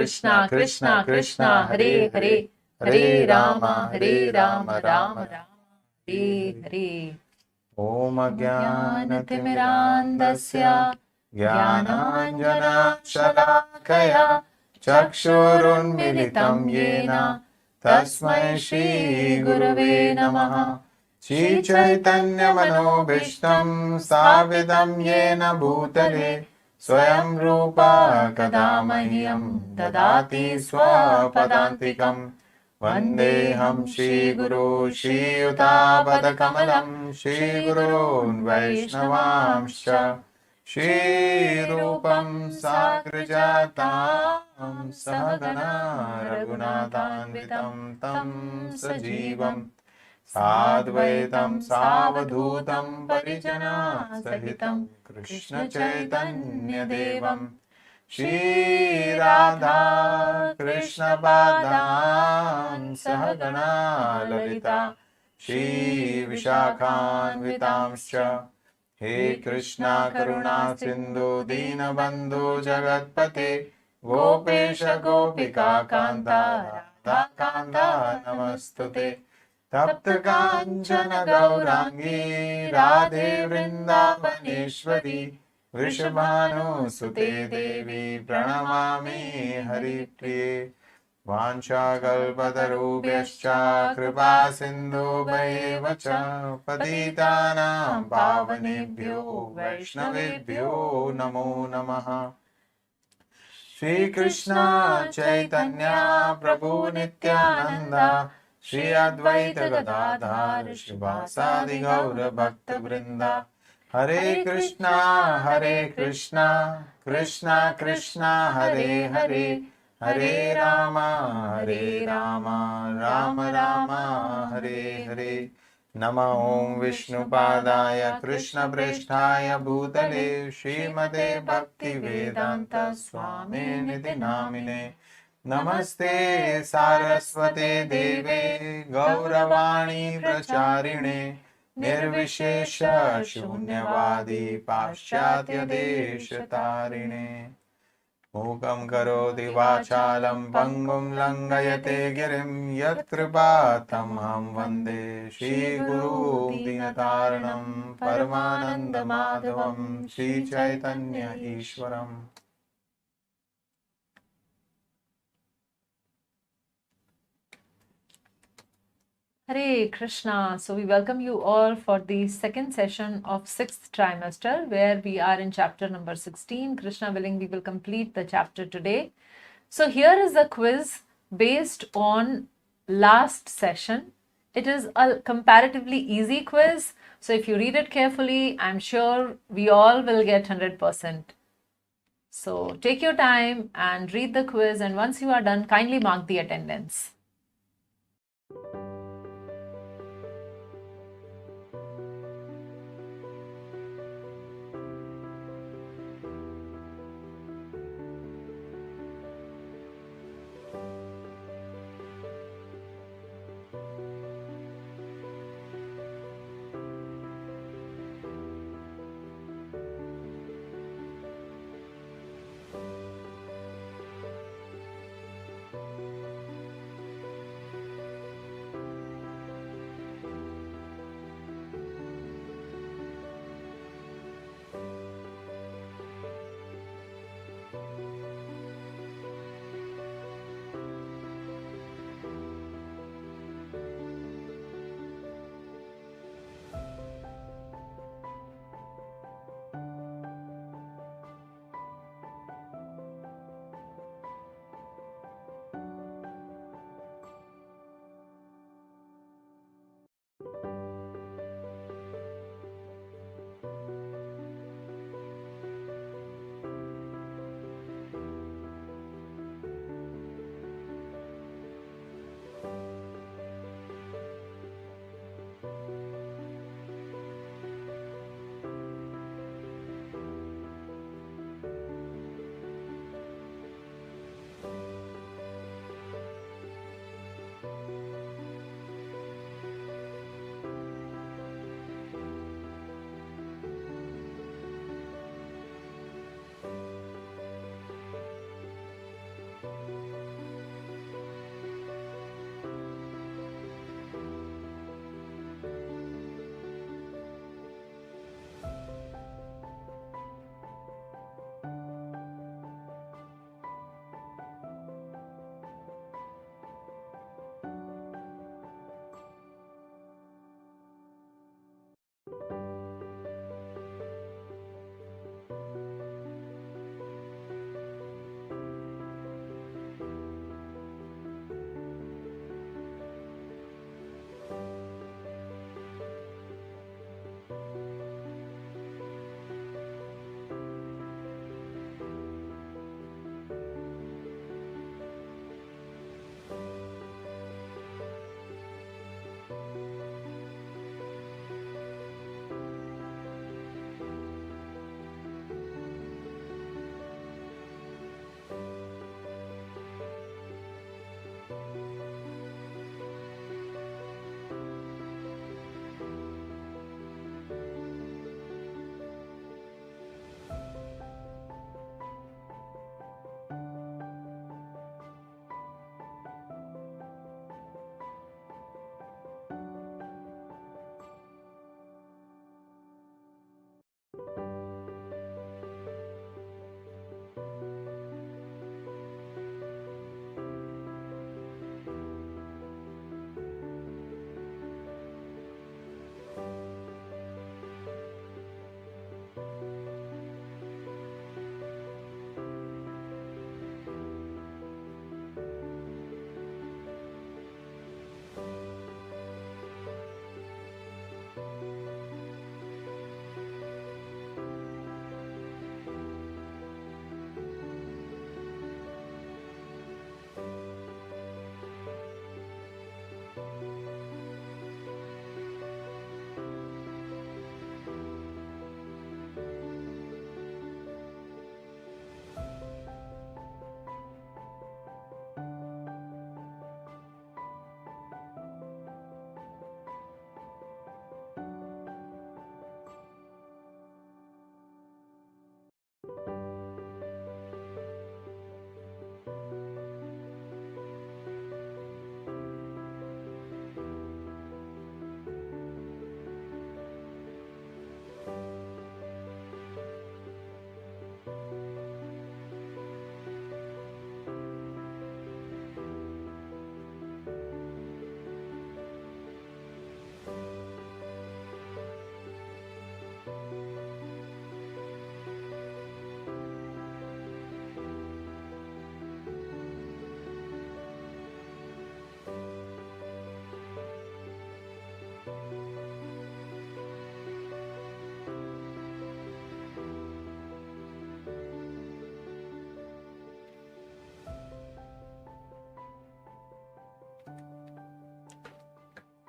Krishna Krishna Krishna Hare Hare Hare Rama Rama Rama Hare Hare. Om Jnanatimmirandasya Jnananjana-shalakaya Chakshurunmilitam Yena Tasmai Shri Gurave Namaha. Shri Chaitanya Manobhishtam Sthapitam Yena Bhutale Swayam Rupa Kadamahyam Dadati Swapadantikam. Vandeham Shri Guru Shri Yuta Kamalam Shri Gurun Vaishnavamscha Shri Rupam Sagrajatam Sahagana Raghunathanvitam Tam Sajivam Sadvaitam Savadhutam Parijana Sahitam Krishna Chaitanya Devam Shri Radha Krishna Padan Sahagana Lalita Shri Vishakhanvitamscha. He Krishna Karuna Sindhu Dinabandhu Jagatpate Gopesha Gopika Kanta Radha Kanta Namastute. Tapta Kanchana Gaurangi Radhe Vrindavaneshwari Vrishabhanu Sute Devi Pranamami Haripriye. Vanchakalpatarubhyascha Kripa Sindhu Bhaivacha Patitanam Pavanebhyo Vaishnavebhyo Namo Namaha. Shri Krishna Chaitanya Prabhu Nityananda Shri Advaita Gadadhar Shrivasadi Gaura Bhakta Vrinda. Hare Krishna Krishna Krishna Hare Hare Hare Rama Rama Rama Hare Hare. Nama Om Vishnupadaya Krishna Presthaya Bhutale Srimate Bhakti Vedanta Swami Niti Namine. Namaste Saraswate Deve Gauravani Pracharine Nirvishesha Shunyavadi Paschatya Deshatarine. Mukam karoti vachalam pangum langayate girim yat kripatam ham vande Shri Guru Dinataranam Paramananda Madhavam Shri Chaitanya Ishwaram. Hare Krishna. So we welcome you all for the second session of 6th trimester, where we are in chapter number 16. Krishna willing, we will complete the chapter today. So here is a quiz based on last session. It is a comparatively easy quiz. So if you read it carefully, I'm sure we all will get 100%. So take your time and read the quiz, and once you are done, kindly mark the attendance.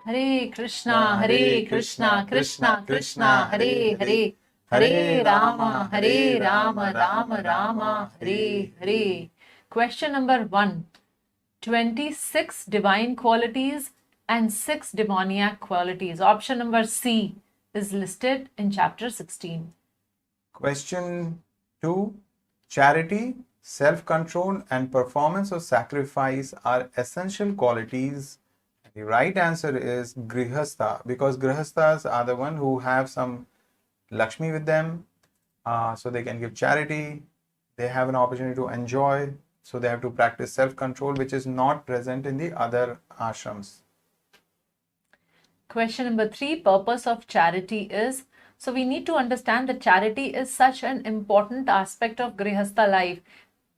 Hare Krishna, Krishna Krishna, Hare Hare, Hare Rama, Rama Rama, Hare Hare. Question number 1. 26 divine qualities and 6 demoniac qualities. Option number C is listed in chapter 16. Question 2. Charity, self-control and performance of sacrifice are essential qualities. The right answer is Grihastha, because Grihasthas are the one who have some Lakshmi with them, so they can give charity, they have an opportunity to enjoy, so they have to practice self-control, which is not present in the other ashrams. Question number 3, purpose of charity is, so we need to understand that charity is such an important aspect of Grihastha life.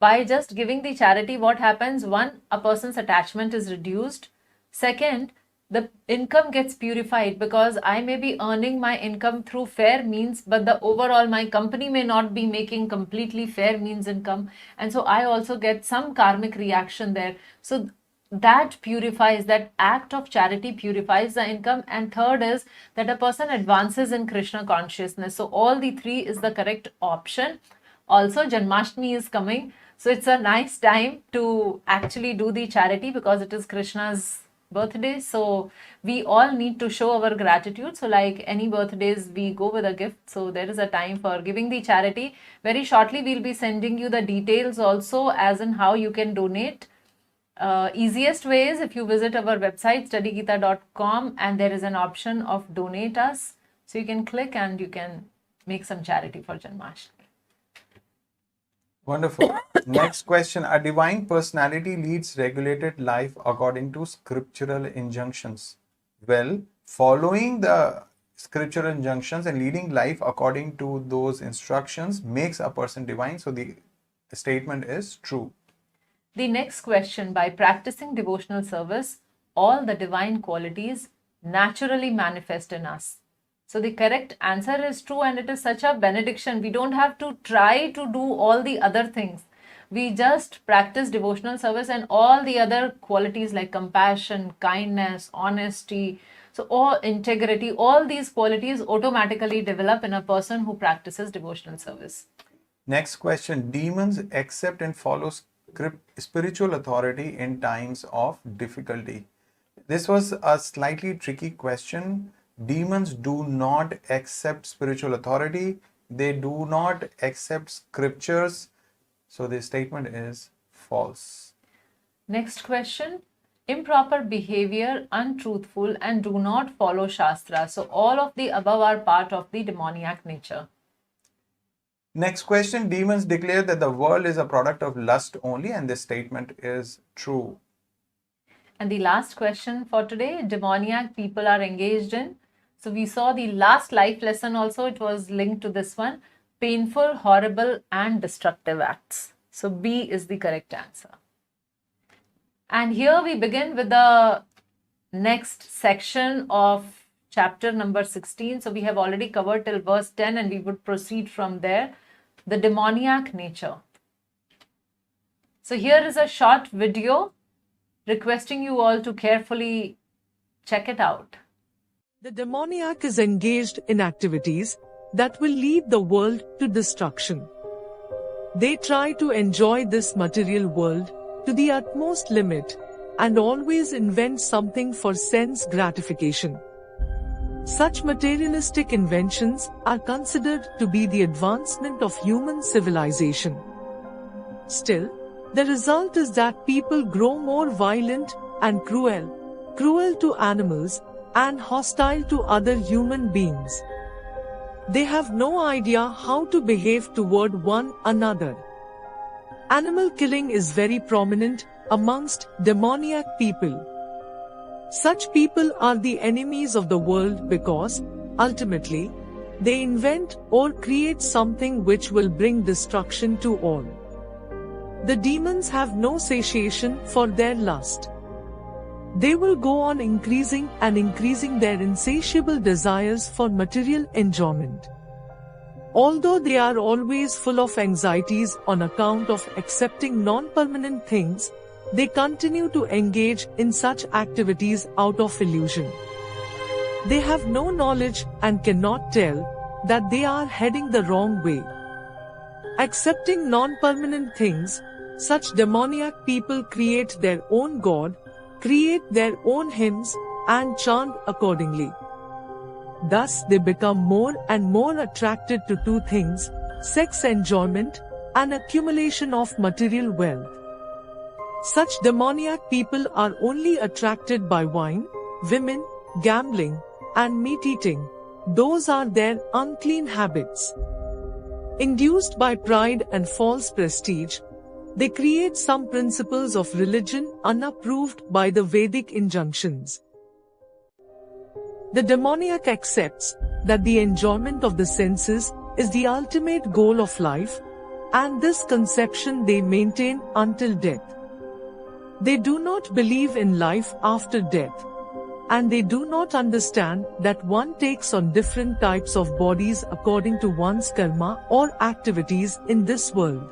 By just giving the charity, what happens? 1, a person's attachment is reduced. Second, the income gets purified, because I may be earning my income through fair means, but the overall my company may not be making completely fair means income, and so I also get some karmic reaction there. So that purifies, that act of charity purifies the income. And third is that a person advances in Krishna consciousness. So all the 3 is the correct option. Also, Janmashtami is coming, so it's a nice time to actually do the charity, because it is Krishna's birthday, so we all need to show our gratitude. So like any birthdays, we go with a gift, so there is a time for giving the charity. Very shortly we'll be sending you the details also, as in how you can donate. Easiest way is if you visit our website studygita.com, and there is an option of donate us, so you can click and you can make some charity for Janmashtami. Wonderful. Next question. A divine personality leads regulated life according to scriptural injunctions. Well, following the scriptural injunctions and leading life according to those instructions makes a person divine. So the statement is true. The next question, by practicing devotional service, all the divine qualities naturally manifest in us. So the correct answer is true, and it is such a benediction. We don't have to try to do all the other things. We just practice devotional service, and all the other qualities like compassion, kindness, honesty, so all integrity, all these qualities automatically develop in a person who practices devotional service. Next question. Demons accept and follow spiritual authority in times of difficulty? This was a slightly tricky question. Demons do not accept spiritual authority. They do not accept scriptures. So this statement is false. Next question. Improper behavior, untruthful, and do not follow Shastra. So all of the above are part of the demoniac nature. Next question. Demons declare that the world is a product of lust only, and this statement is true. And the last question for today, demoniac people are engaged in. So we saw the last life lesson also, it was linked to this one. Painful, horrible, and destructive acts. So B is the correct answer. And here we begin with the next section of chapter number 16. So we have already covered till verse 10 and we would proceed from there. The demoniac nature. So here is a short video requesting you all to carefully check it out. The demoniac is engaged in activities that will lead the world to destruction. They try to enjoy this material world to the utmost limit and always invent something for sense gratification. Such materialistic inventions are considered to be the advancement of human civilization. Still, the result is that people grow more violent and cruel to animals, and hostile to other human beings. They have no idea how to behave toward one another. Animal killing is very prominent amongst demoniac people. Such people are the enemies of the world because, ultimately, they invent or create something which will bring destruction to all. The demons have no satiation for their lust. They will go on increasing their insatiable desires for material enjoyment. Although they are always full of anxieties on account of accepting non-permanent things, they continue to engage in such activities out of illusion. They have no knowledge and cannot tell that they are heading the wrong way. Accepting non-permanent things, such demoniac people create their own god, create their own hymns, and chant accordingly. Thus they become more and more attracted to two things: sex enjoyment and accumulation of material wealth. Such demoniac people are only attracted by wine, women, gambling, and meat-eating. Those are their unclean habits. Induced by pride and false prestige, they create some principles of religion unapproved by the Vedic injunctions. The demoniac accepts that the enjoyment of the senses is the ultimate goal of life, and this conception they maintain until death. They do not believe in life after death, and they do not understand that one takes on different types of bodies according to one's karma or activities in this world.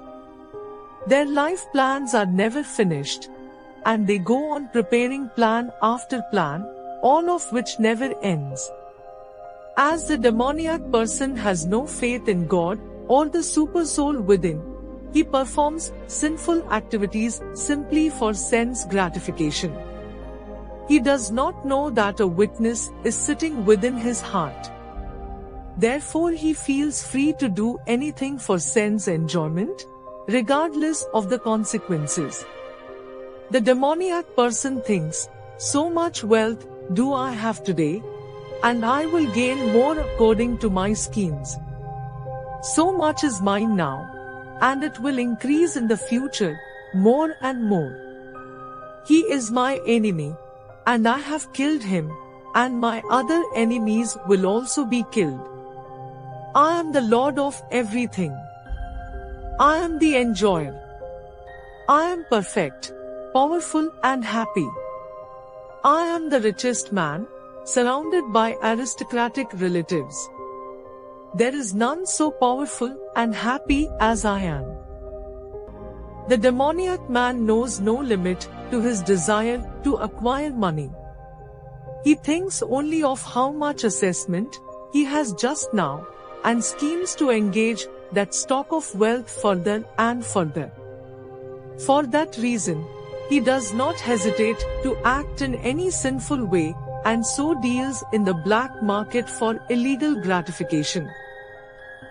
Their life plans are never finished, and they go on preparing plan after plan, all of which never ends. As the demoniac person has no faith in God or the supersoul within, he performs sinful activities simply for sense gratification. He does not know that a witness is sitting within his heart. Therefore, he feels free to do anything for sense enjoyment, regardless of the consequences. The demoniac person thinks, so much wealth do I have today, and I will gain more according to my schemes. So much is mine now, and it will increase in the future, more and more. He is my enemy, and I have killed him, and my other enemies will also be killed. I am the Lord of everything. I am the enjoyer. I am perfect, powerful and happy. I am the richest man, surrounded by aristocratic relatives. There is none so powerful and happy as I am. The demoniac man knows no limit to his desire to acquire money. He thinks only of how much assessment he has just now, and schemes to engage that stock of wealth further and further. For that reason, he does not hesitate to act in any sinful way and so deals in the black market for illegal gratification.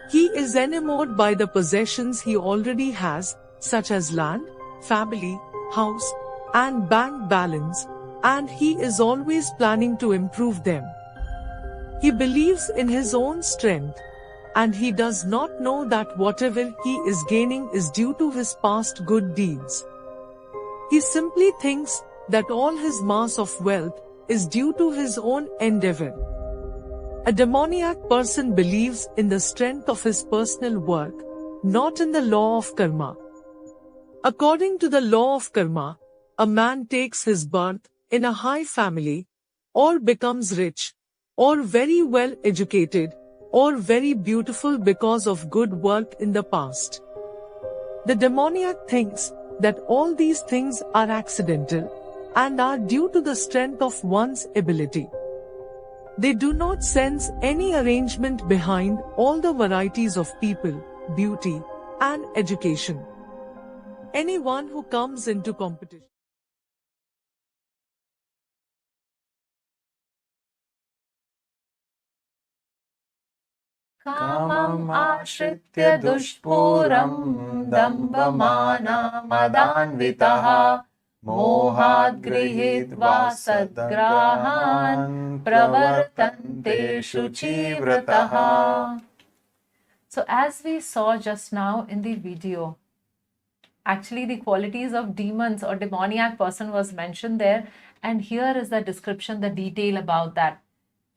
He is enamored by the possessions he already has, such as land, family, house, and bank balance, and he is always planning to improve them. He believes in his own strength, and he does not know that whatever he is gaining is due to his past good deeds. He simply thinks that all his mass of wealth is due to his own endeavor. A demoniac person believes in the strength of his personal work, not in the law of karma. According to the law of karma, a man takes his birth in a high family, or becomes rich, or very well educated, or very beautiful because of good work in the past. The demoniac thinks that all these things are accidental and are due to the strength of one's ability. They do not sense any arrangement behind all the varieties of people, beauty, and education. Anyone who comes into competition कामम् आश्रित्य दुष्पूरम् दम्भमानमदान्वितः मोहाद् गृहीत्वा सद्ग्राहान् प्रवर्तन्ते शुचिव्रतः. So as we saw just now in the video, actually the qualities of demons or demoniac person was mentioned there, and here is the description, the detail about that.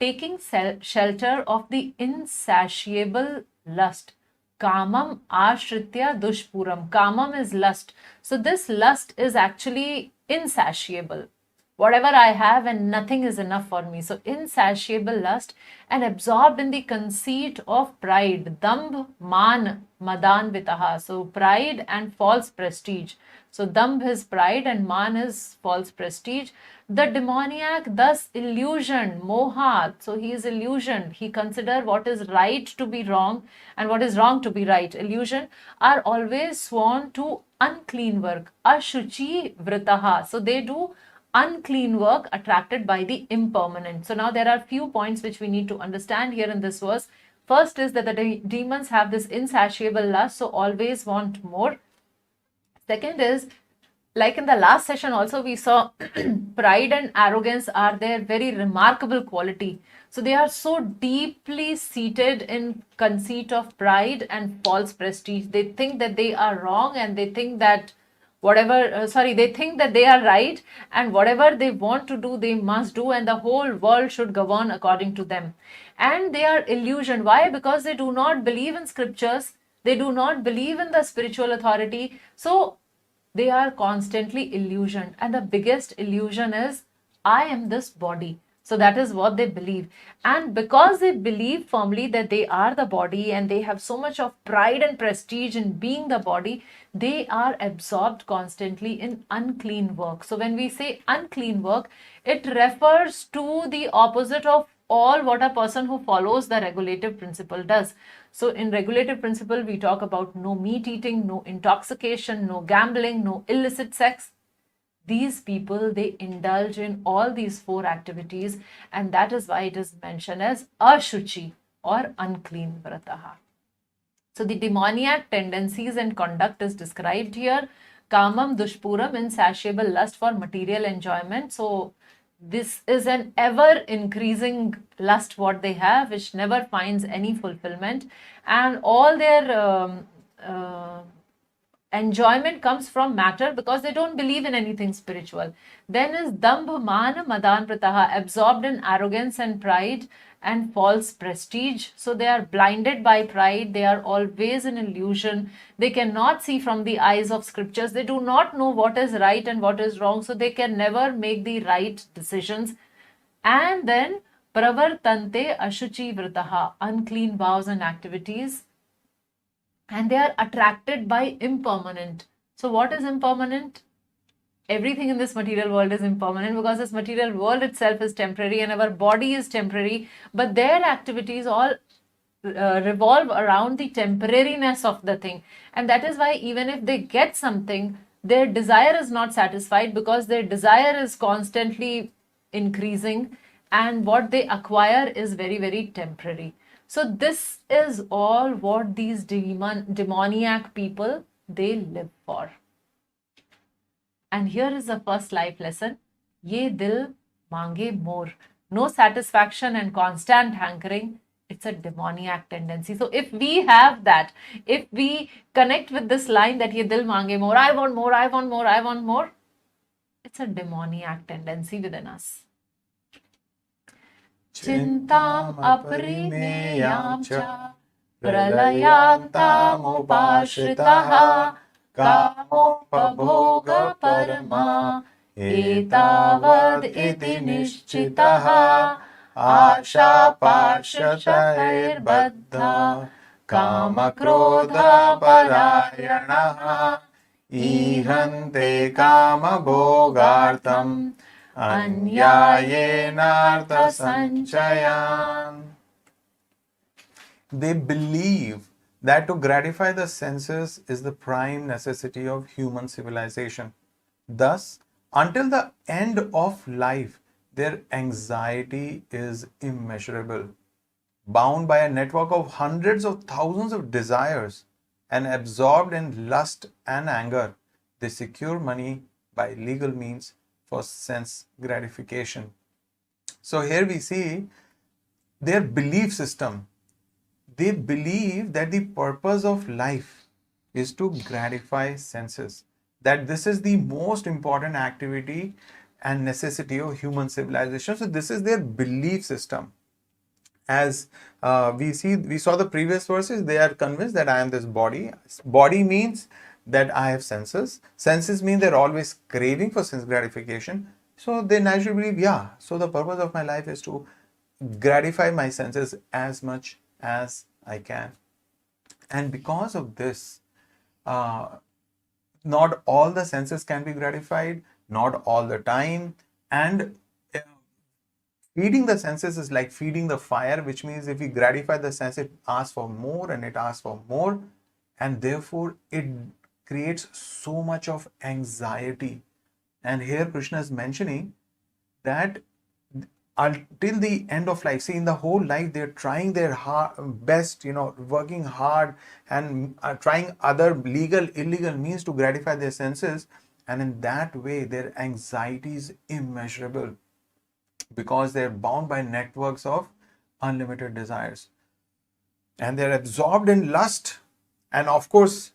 Taking shelter of the insatiable lust. Kamam ashritya dushpuram. Kamam is lust. So this lust is actually insatiable. Whatever I have and nothing is enough for me. So insatiable lust and absorbed in the conceit of pride. Dambh, man, madan vitaha. So pride and false prestige. So dambh is pride and man is false prestige. The demoniac thus illusioned, mohat. So he is illusioned. He considers what is right to be wrong and what is wrong to be right. Illusion are always sworn to unclean work. Ashuchi vritaha. So they do unclean work attracted by the impermanent. So now there are few points which we need to understand here in this verse. First is that the demons have this insatiable lust, so always want more. Second is, like in the last session also we saw pride and arrogance are their very remarkable quality. So they are so deeply seated in conceit of pride and false prestige. They think that they are wrong and they think that they think that they are right, and whatever they want to do, they must do, and the whole world should govern according to them. And they are illusioned. Why? Because they do not believe in scriptures. They do not believe in the spiritual authority. So they are constantly illusioned. And the biggest illusion is, I am this body. So that is what they believe. And because they believe firmly that they are the body and they have so much of pride and prestige in being the body, they are absorbed constantly in unclean work. So when we say unclean work, it refers to the opposite of all what a person who follows the regulative principle does. So in regulative principle, we talk about no meat eating, no intoxication, no gambling, no illicit sex. These people, they indulge in all these four activities, and that is why it is mentioned as ashuchi or unclean vrataha. So the demoniac tendencies and conduct is described here. Kamam dushpuram, insatiable lust for material enjoyment. So this is an ever increasing lust what they have, which never finds any fulfillment, and all their enjoyment comes from matter because they don't believe in anything spiritual. Then is dambh man madan prataha, absorbed in arrogance and pride and false prestige. So they are blinded by pride. They are always in illusion. They cannot see from the eyes of scriptures. They do not know what is right and what is wrong. So they can never make the right decisions. And then pravartante ashuchi vrataha, unclean vows and activities. And they are attracted by impermanent. So what is impermanent? Everything in this material world is impermanent because this material world itself is temporary and our body is temporary. But their activities all revolve around the temporariness of the thing. And that is why even if they get something, their desire is not satisfied because their desire is constantly increasing, and what they acquire is very, very temporary. So this is all what these demoniac people, they live for. And here is the first life lesson. Ye dil mange more. No satisfaction and constant hankering. It's a demoniac tendency. So if we have that, if we connect with this line that ye dil mange more, I want more, I want more, I want more, it's a demoniac tendency within us. Chintam aparimeyam cha pralayantam upashritaha kamopabhoga parama etavad iti nishchitaha asha parshatair baddha kama krodha parayanaha ihante kama bhogartam anyayenartha sanchayan. They believe that to gratify the senses is the prime necessity of human civilization. Thus, until the end of life, their anxiety is immeasurable. Bound by a network of hundreds of thousands of desires and absorbed in lust and anger, they secure money by legal means for sense gratification. So here we see their belief system. They believe that the purpose of life is to gratify senses, that this is the most important activity and necessity of human civilization. So this is their belief system. As we saw the previous verses, they are convinced that I am this body. Body means that I have senses. Senses mean they're always craving for sense gratification. So they naturally believe, yeah, so the purpose of my life is to gratify my senses as much as I can. And because of this, not all the senses can be gratified, not all the time. And feeding the senses is like feeding the fire, which means if we gratify the sense, it asks for more and it asks for more. And therefore, it creates so much of anxiety. And here Krishna is mentioning that until the end of life, see, in the whole life, they're trying their best, working hard and trying other legal, illegal means to gratify their senses. And in that way, their anxiety is immeasurable because they're bound by networks of unlimited desires. And they're absorbed in lust. And of course,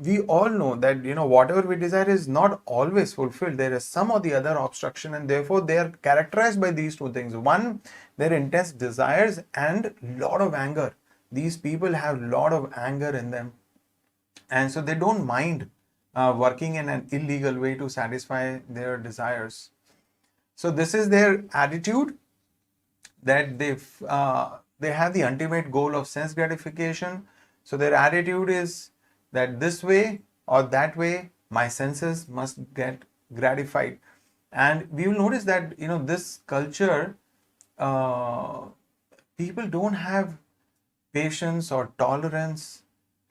we all know that whatever we desire is not always fulfilled. There is some or the other obstruction, and therefore they are characterized by these two things. One, their intense desires and lot of anger. These people have lot of anger in them, and so they don't mind working in an illegal way to satisfy their desires. So this is their attitude, that they have the ultimate goal of sense gratification. So their attitude is that this way or that way, my senses must get gratified. And we will notice that, this culture, people don't have patience or tolerance,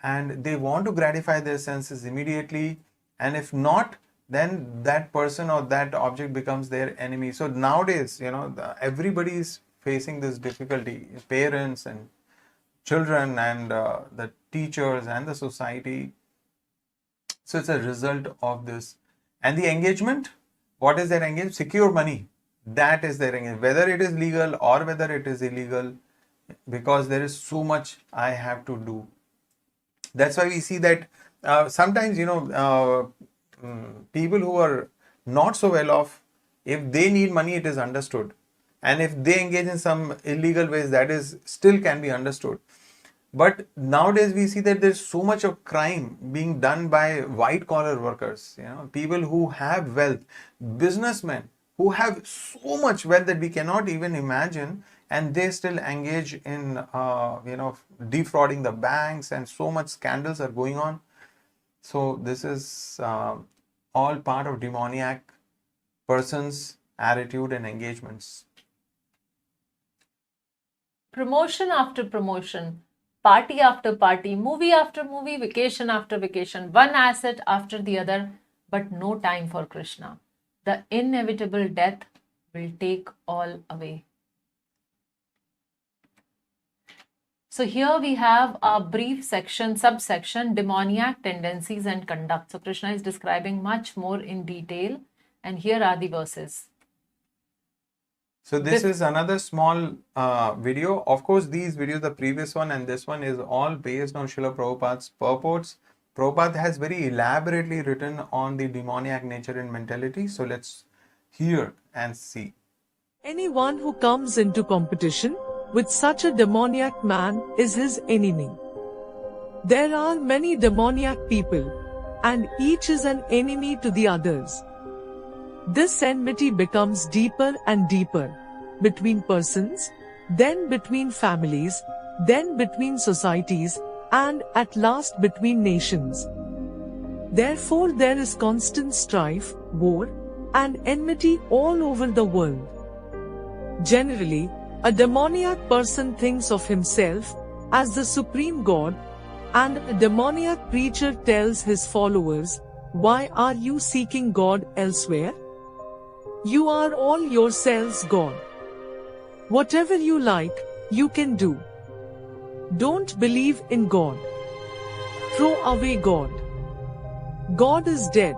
and they want to gratify their senses immediately. And if not, then that person or that object becomes their enemy. So nowadays, everybody is facing this difficulty, parents and children and the teachers and the society. So it's a result of this. And the engagement, what is their engagement? Secure money. That is their engagement, whether it is legal or whether it is illegal, because there is so much I have to do. That's why we see that sometimes, people who are not so well off, if they need money, it is understood. And if they engage in some illegal ways, that is still can be understood. But nowadays we see that there's so much of crime being done by white collar workers, people who have wealth, businessmen who have so much wealth that we cannot even imagine, and they still engage in, defrauding the banks, and so much scandals are going on. So this is all part of demoniac person's attitude and engagements. Promotion after promotion, party after party, movie after movie, vacation after vacation, one asset after the other, but no time for Krishna. The inevitable death will take all away. So here we have a brief subsection, demoniac tendencies and conduct. So Krishna is describing much more in detail, and here are the verses. So this is another small video. Of course, these videos, the previous one and this one, is all based on Srila Prabhupada's purports. Prabhupada has very elaborately written on the demoniac nature and mentality. So let's hear and see. Anyone who comes into competition with such a demoniac man is his enemy. There are many demoniac people, and each is an enemy to the others. This enmity becomes deeper and deeper between persons, then between families, then between societies, and at last between nations. Therefore there is constant strife, war, and enmity all over the world. Generally, a demoniac person thinks of himself as the supreme God, and a demoniac preacher tells his followers, "Why are you seeking God elsewhere? You are all yourselves God. Whatever you like, you can do. Don't believe in God. Throw away God. God is dead."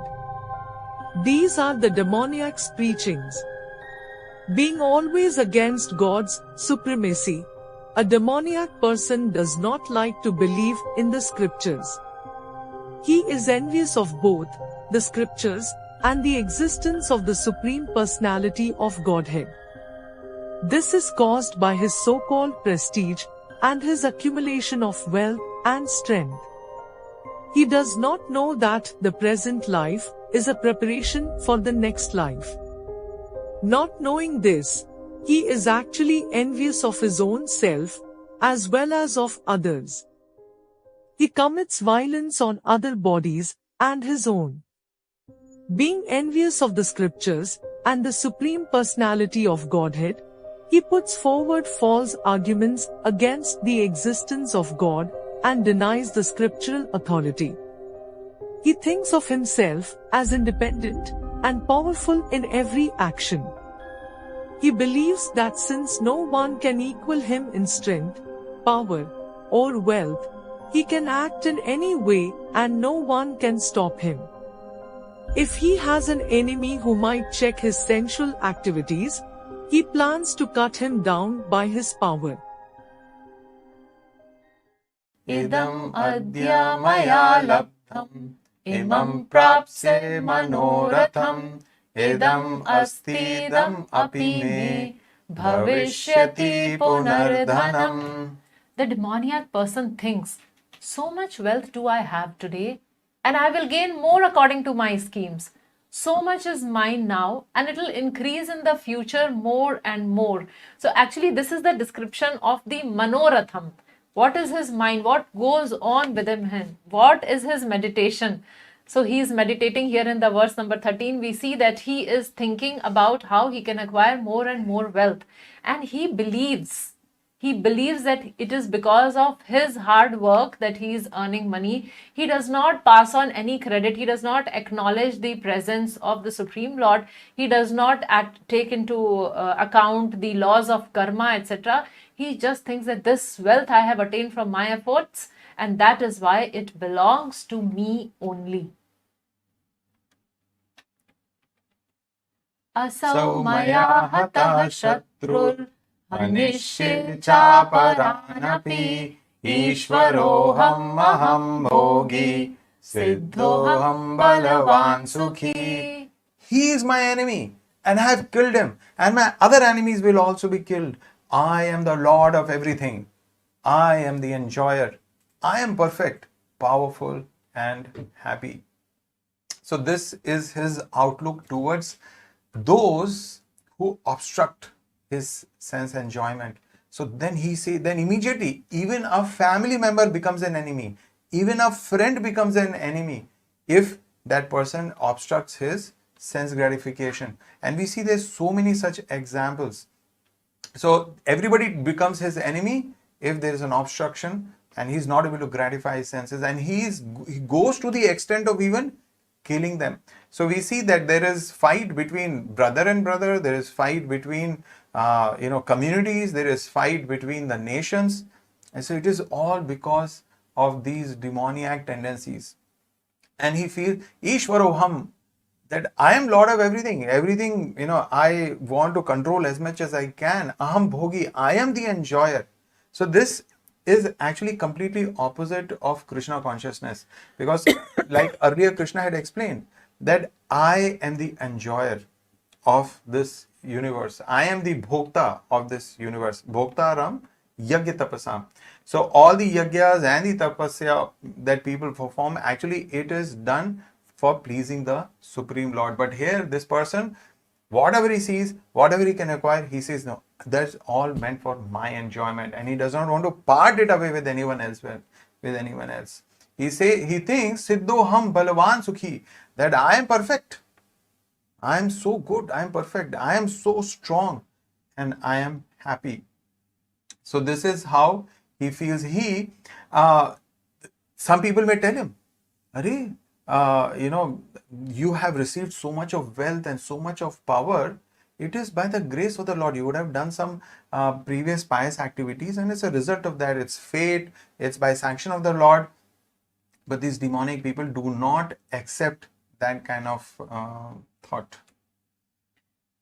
These are the demoniac's preachings. Being always against God's supremacy, a demoniac person does not like to believe in the scriptures. He is envious of both the scriptures and the existence of the Supreme Personality of Godhead. This is caused by his so-called prestige and his accumulation of wealth and strength. He does not know that the present life is a preparation for the next life. Not knowing this, he is actually envious of his own self, as well as of others. He commits violence on other bodies and his own. Being envious of the scriptures and the Supreme Personality of Godhead, he puts forward false arguments against the existence of God and denies the scriptural authority. He thinks of himself as independent and powerful in every action. He believes that since no one can equal him in strength, power, or wealth, he can act in any way and no one can stop him. If he has an enemy who might check his sensual activities, he plans to cut him down by his power. Idam adya maya labdham, imam prapse manoratham, idam astidam api me, bhavishyati punardhanam. The demoniac person thinks, so much wealth do I have today, and I will gain more according to my schemes. So much is mine now, and it will increase in the future more and more. So actually this is the description of the manoratham. What is his mind? What goes on within him? What is his meditation? So he is meditating here in the verse number 13. We see that he is thinking about how he can acquire more and more wealth. And he believes that it is because of his hard work that he is earning money. He does not pass on any credit. He does not acknowledge the presence of the Supreme Lord. He does not take into account the laws of karma, etc. He just thinks that this wealth I have attained from my efforts, and that is why it belongs to me only. Asau maya hatah shatrur Anishya chaparanapi, Ishvaroham maham bhogi, Siddhoham balavan sukhi. He is my enemy, and I have killed him, and my other enemies will also be killed. I am the Lord of everything. I am the enjoyer. I am perfect, powerful, and happy. So this is his outlook towards those who obstruct his sense enjoyment. So then then immediately even a family member becomes an enemy. Even a friend becomes an enemy if that person obstructs his sense gratification. And we see there's so many such examples. So everybody becomes his enemy if there is an obstruction and he's not able to gratify his senses. And he goes to the extent of even killing them. So we see that there is fight between brother and brother, there is fight between communities, there is fight between the nations. And so it is all because of these demoniac tendencies. And he feels Ishwaroham, that I am Lord of everything. Everything, I want to control as much as I can. Aham bhogi, I am the enjoyer. So this is actually completely opposite of Krishna consciousness, because like earlier Krishna had explained that I am the enjoyer of this universe. I am the bhokta of this universe. Bhokta ram yagya tapasam. So all the yagyas and the tapasya that people perform, actually it is done for pleasing the Supreme Lord. But here this person, whatever he sees, whatever he can acquire, he says, no, that's all meant for my enjoyment, and he does not want to part it away with anyone else. He thinks Siddho Ham Balavan Sukhi, that I am perfect. I am so good, I am perfect, I am so strong, and I am happy. So this is how he feels. Some people may tell him, Are, you have received so much of wealth and so much of power. It is by the grace of the Lord. You would have done some previous pious activities, and it's a result of that. It's fate, it's by sanction of the Lord. But these demonic people do not accept that kind of thought.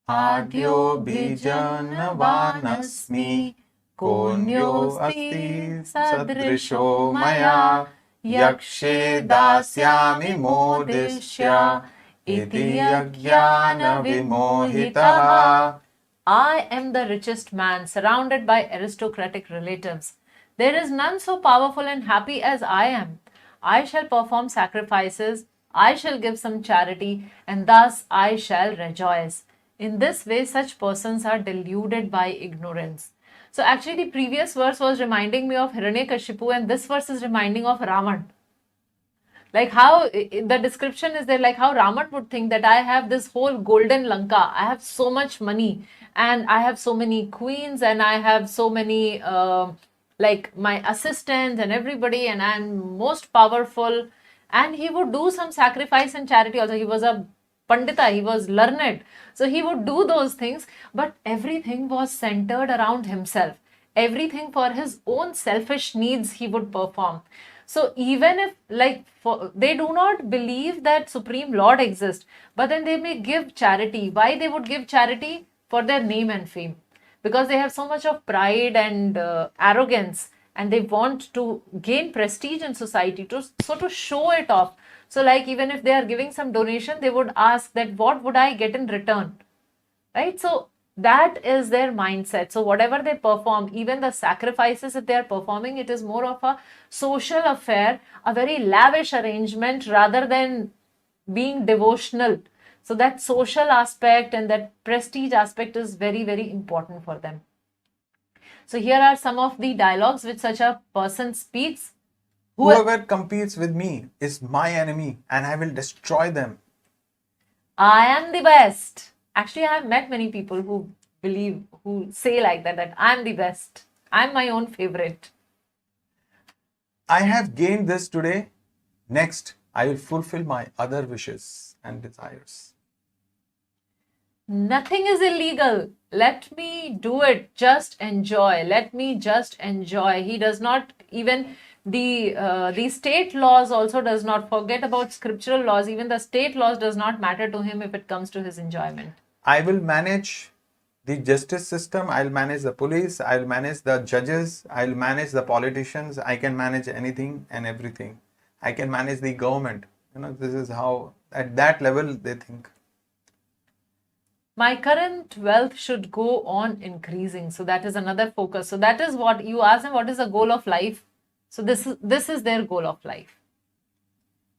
Adyo bijanvanasmi konyo asti sadrisho maya yakshe dasyami modishya iti yajnana vimohitaha. I am the richest man, surrounded by aristocratic relatives. There is none so powerful and happy as I am. I shall perform sacrifices, I shall give some charity, and thus I shall rejoice. In this way, such persons are deluded by ignorance. So actually the previous verse was reminding me of Hiranyakashipu, and this verse is reminding of Ravan. Like how the description is there, like how Raman would think that I have this whole golden Lanka, I have so much money, and I have so many queens, and I have so many like my assistants and everybody, and I'm most powerful. And he would do some sacrifice and charity also. He was a Pandita, he was learned. So he would do those things, but everything was centered around himself. Everything for his own selfish needs he would perform. So even if they do not believe that Supreme Lord exists, but then they may give charity. Why they would give charity? For their name and fame. Because they have so much of pride and arrogance, and they want to gain prestige in society, to show it off. So like even if they are giving some donation, they would ask that what would I get in return? Right? So that is their mindset. So whatever they perform, even the sacrifices that they are performing, it is more of a social affair, a very lavish arrangement rather than being devotional. So that social aspect and that prestige aspect is very, very important for them. So here are some of the dialogues which such a person speaks. Whoever competes with me is my enemy, and I will destroy them. I am the best. Actually, I have met many people who say like that I'm the best. I'm my own favorite. I have gained this today. Next, I will fulfill my other wishes and desires. Nothing is illegal. Let me do it. Just enjoy. Let me just enjoy. He does not even the state laws also does not forget about scriptural laws. Even the state laws does not matter to him if it comes to his enjoyment. I will manage the justice system. I'll manage the police. I'll manage the judges. I'll manage the politicians. I can manage anything and everything. I can manage the government. This is how at that level they think. My current wealth should go on increasing. So that is another focus. So that is what you ask them, what is the goal of life? So this is their goal of life.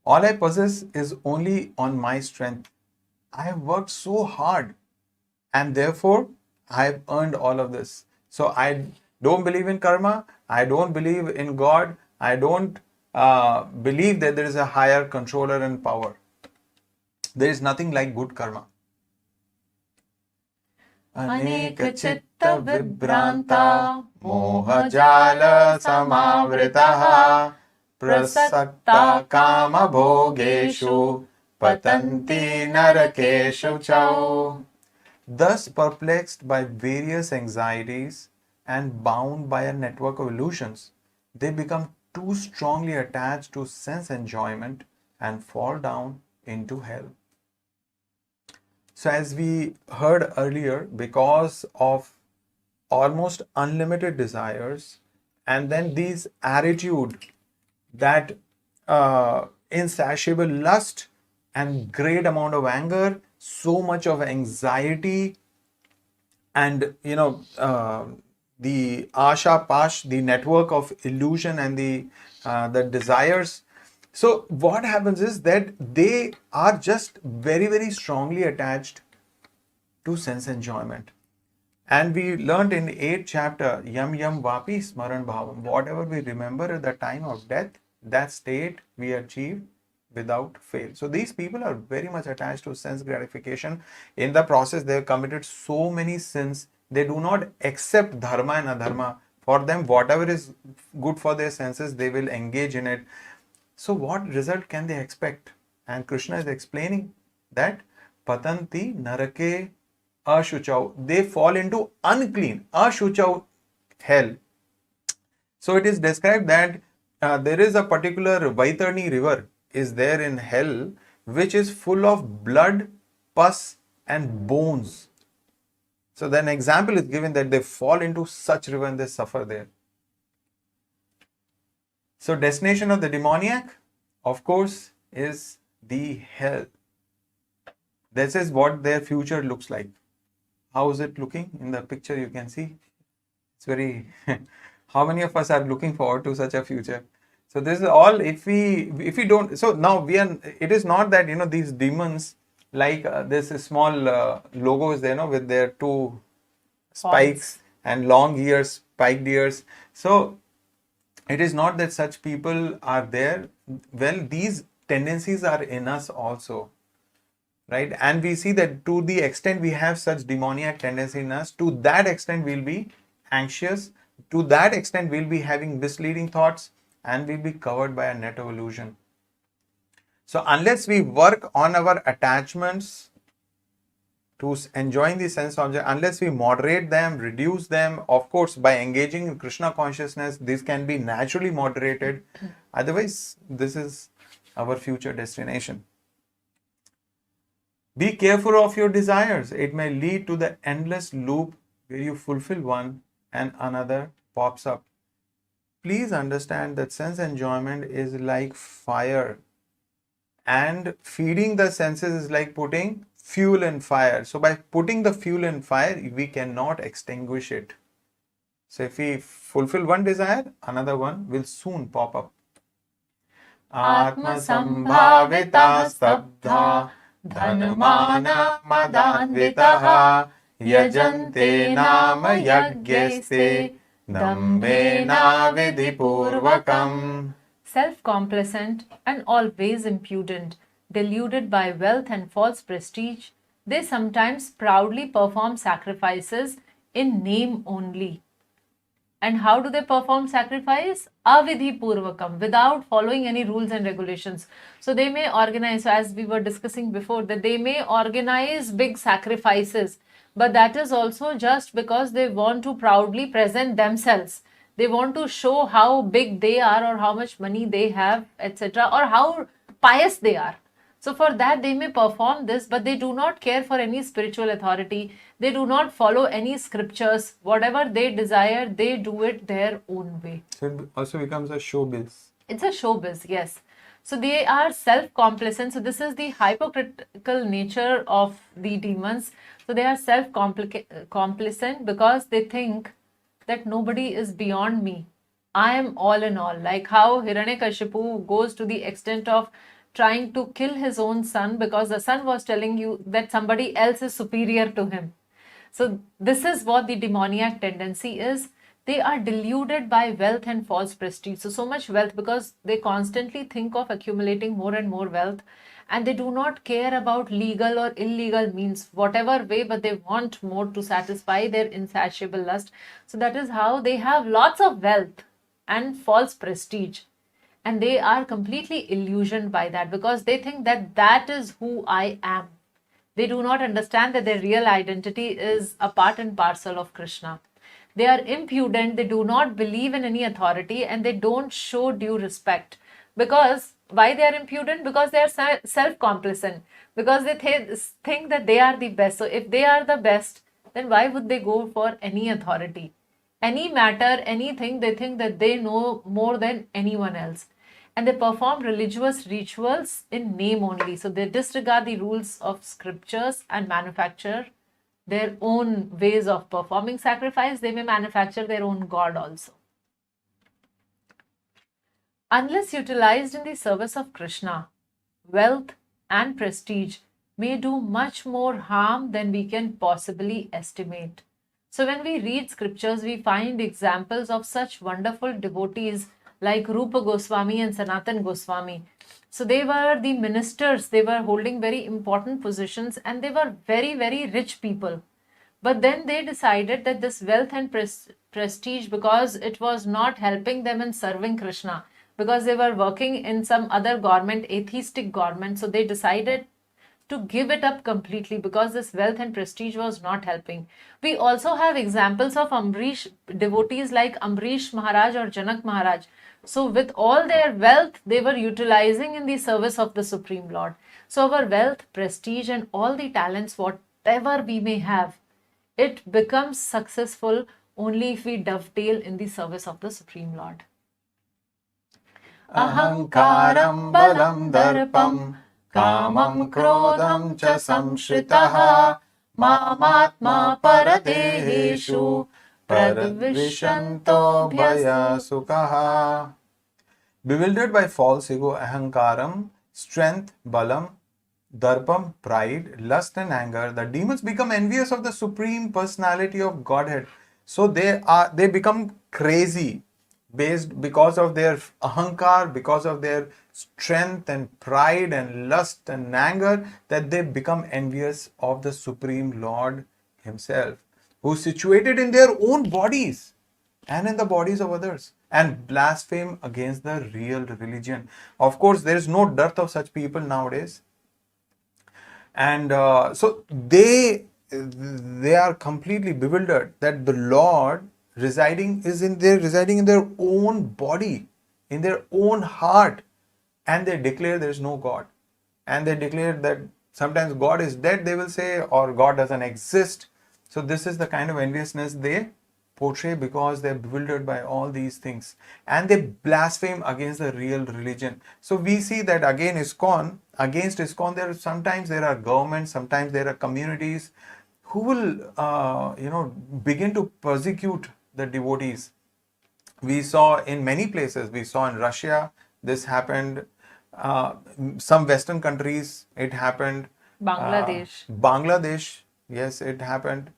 All I possess is only on my strength. I have worked so hard, and therefore I have earned all of this. So I don't believe in karma. I don't believe in God. I don't believe that there is a higher controller and power. There is nothing like good karma. Aneka chitta vibranta mohajala samavritaha prasakta kama bhogeshu patanti narakeshu chau. Thus perplexed by various anxieties and bound by a network of illusions, they become too strongly attached to sense enjoyment and fall down into hell. So, as we heard earlier, because of almost unlimited desires and then these attitude, that insatiable lust and great amount of anger, so much of anxiety, and the asha pash, the network of illusion and the desires. So what happens is that they are just very, very strongly attached to sense enjoyment. And we learned in the 8th chapter, yam yam vapi smaran bhavam, whatever we remember at the time of death, that state we achieve without fail. So these people are very much attached to sense gratification. In the process, they have committed so many sins. They do not accept dharma and adharma. For them, whatever is good for their senses, they will engage in it. So what result can they expect? And Krishna is explaining that patanti narake ashuchau, they fall into unclean, ashuchau, hell. So it is described that there is a particular Vaitarni river is there in hell, which is full of blood, pus and bones. So then example is given that they fall into such river and they suffer there. So destination of the demoniac, of course, is the hell. This is what their future looks like. How is it looking? In the picture you can see. It's very... How many of us are looking forward to such a future? So this is all, if we don't... So now we are... It is not that, these demons, like this small logo is there, with their two spikes and long ears, spiked ears. So it is not that such people are there. Well, these tendencies are in us also. Right? And we see that to the extent we have such demoniac tendency in us, to that extent we'll be anxious, to that extent we'll be having misleading thoughts, and we'll be covered by a net of illusion. So unless we work on our attachments to enjoying the sense object, unless we moderate them, reduce them, of course, by engaging in Krishna consciousness, this can be naturally moderated. Otherwise, this is our future destination. Be careful of your desires. It may lead to the endless loop where you fulfill one and another pops up. Please understand that sense enjoyment is like fire, and feeding the senses is like putting fuel in fire. So by putting the fuel in fire, we cannot extinguish it. So if we fulfill one desire, another one will soon pop up. Atma sambhavita stabdha dhanmana madanvitaha yajante nama yajyaste dambena vidhipurvakam. Self-complacent and always impudent, deluded by wealth and false prestige, they sometimes proudly perform sacrifices in name only. And how do they perform sacrifice? Avidhi purvakam, without following any rules and regulations. So they may organize, so as we were discussing before, that they may organize big sacrifices, but that is also just because they want to proudly present themselves. They want to show how big they are, or how much money they have, etc., or how pious they are. So for that they may perform this, but they do not care for any spiritual authority. They do not follow any scriptures. Whatever they desire, they do it their own way. So it also becomes a showbiz. It's a showbiz, yes. So they are self-complacent. So this is the hypocritical nature of the demons. So they are self-complacent because they think that nobody is beyond me. I am all in all. Like how Hiranyakashipu goes to the extent of trying to kill his own son because the son was telling you that somebody else is superior to him. So this is what the demoniac tendency is. They are deluded by wealth and false prestige. So much wealth because they constantly think of accumulating more and more wealth, and they do not care about legal or illegal means, whatever way, but they want more to satisfy their insatiable lust. So that is how they have lots of wealth and false prestige. And they are completely illusioned by that because they think that that is who I am. They do not understand that their real identity is a part and parcel of Krishna. They are impudent, they do not believe in any authority, and they don't show due respect. Because why they are impudent? Because they are self complacent, because they think that they are the best. So, if they are the best, then why would they go for any authority? Any matter, anything, they think that they know more than anyone else. And they perform religious rituals in name only. So they disregard the rules of scriptures and manufacture their own ways of performing sacrifice. They may manufacture their own god also. Unless utilized in the service of Krishna, wealth and prestige may do much more harm than we can possibly estimate. So, when we read scriptures, we find examples of such wonderful devotees like Rupa Goswami and Sanatan Goswami. So, they were the ministers, they were holding very important positions, and they were very, very rich people. But then they decided that this wealth and prestige, because it was not helping them in serving Krishna, because they were working in some other government, atheistic government, so they decided to give it up completely because this wealth and prestige was not helping. We also have examples of Amrish devotees like Amrish Maharaj or Janak Maharaj. So with all their wealth, they were utilizing in the service of the Supreme Lord. So our wealth, prestige and all the talents, whatever we may have, it becomes successful only if we dovetail in the service of the Supreme Lord. Ahankaram balam darpam kamam krodham cha samshritaha mamatma paradeshu pradvishanto bhaya sukhaha. Bewildered by false ego, ahankaram, strength, balam, darpam, pride, lust and anger, the demons become envious of the Supreme Personality of Godhead. So they become crazy because of their ahankar, because of their strength and pride and lust and anger, that they become envious of the Supreme Lord Himself, who is situated in their own bodies and in the bodies of others, and blaspheme against the real religion. Of course, there is no dearth of such people nowadays. And so they are completely bewildered that the Lord residing in their own body, in their own heart, and they declare there is no God, and they declare that sometimes God is dead, they will say, or God doesn't exist. So this is the kind of enviousness they portray because they're bewildered by all these things, and they blaspheme against the real religion. So we see that again against ISKCON, there are governments, sometimes there are communities who will begin to persecute the devotees. We saw in many places. We saw in Russia this happened. Some Western countries it happened. Bangladesh, yes, it happened.